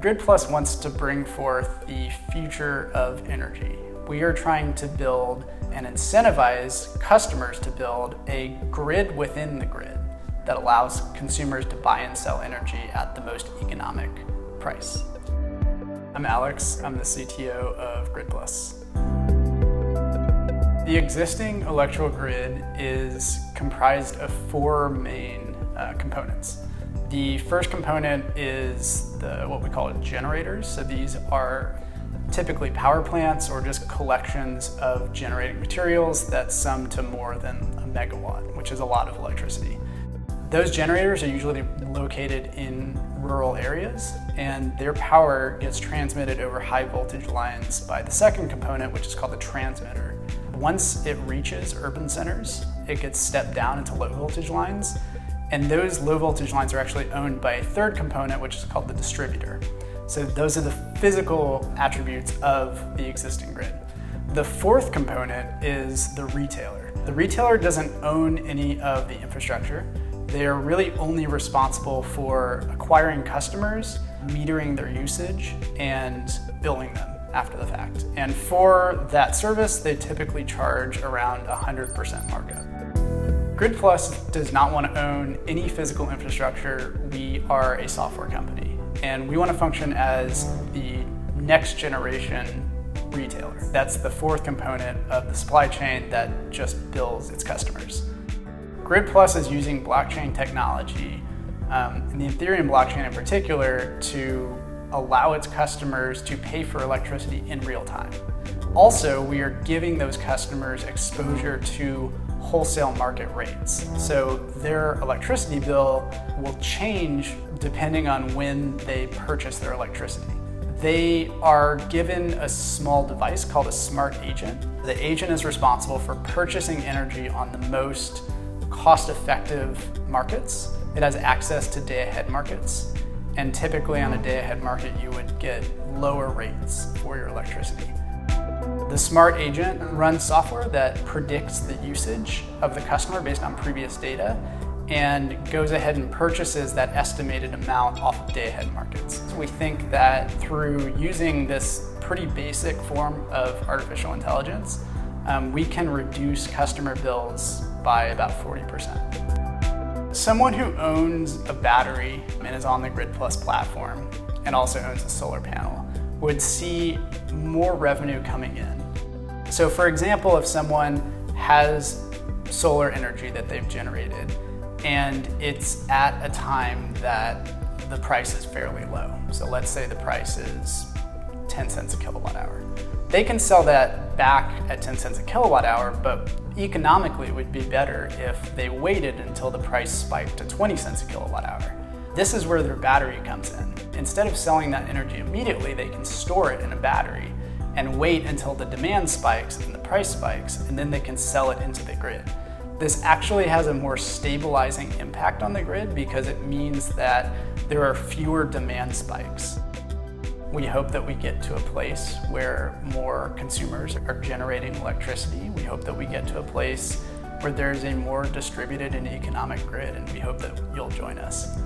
Grid Plus wants to bring forth the future of energy. We are trying to build and incentivize customers to build a grid within the grid that allows consumers to buy and sell energy at the most economic price. I'm Alex, I'm the CTO of Grid Plus. The existing electrical grid is comprised of four main components. The first component is what we call generators. So these are typically power plants or just collections of generating materials that sum to more than a megawatt, which is a lot of electricity. Those generators are usually located in rural areas, and their power gets transmitted over high voltage lines by the second component, which is called the transmitter. Once it reaches urban centers, it gets stepped down into low voltage lines, and those low voltage lines are actually owned by a third component, which is called the distributor. So those are the physical attributes of the existing grid. The fourth component is the retailer. The retailer doesn't own any of the infrastructure. They are really only responsible for acquiring customers, metering their usage, and billing them after the fact. And for that service, they typically charge around 100% markup. Grid Plus does not want to own any physical infrastructure. We are a software company, and we want to function as the next generation retailer. That's the fourth component of the supply chain that just bills its customers. Grid Plus is using blockchain technology, and the Ethereum blockchain in particular, to allow its customers to pay for electricity in real time. Also, we are giving those customers exposure to wholesale market rates. So their electricity bill will change depending on when they purchase their electricity. They are given a small device called a smart agent. The agent is responsible for purchasing energy on the most cost-effective markets. It has access to day-ahead markets, and typically on a day-ahead market you would get lower rates for your electricity. The smart agent runs software that predicts the usage of the customer based on previous data and goes ahead and purchases that estimated amount off of day-ahead markets. So we think that through using this pretty basic form of artificial intelligence, we can reduce customer bills by about 40%. Someone who owns a battery and is on the Grid Plus platform and also owns a solar panel would see more revenue coming in. So for example, if someone has solar energy that they've generated and it's at a time that the price is fairly low, so let's say the price is 10 cents a kilowatt hour. They can sell that back at 10 cents a kilowatt hour, but economically it would be better if they waited until the price spiked to 20 cents a kilowatt hour. This is where their battery comes in. Instead of selling that energy immediately, they can store it in a battery and wait until the demand spikes and the price spikes, and then they can sell it into the grid. This actually has a more stabilizing impact on the grid because it means that there are fewer demand spikes. We hope that we get to a place where more consumers are generating electricity. We hope that we get to a place where there's a more distributed and economic grid, and we hope that you'll join us.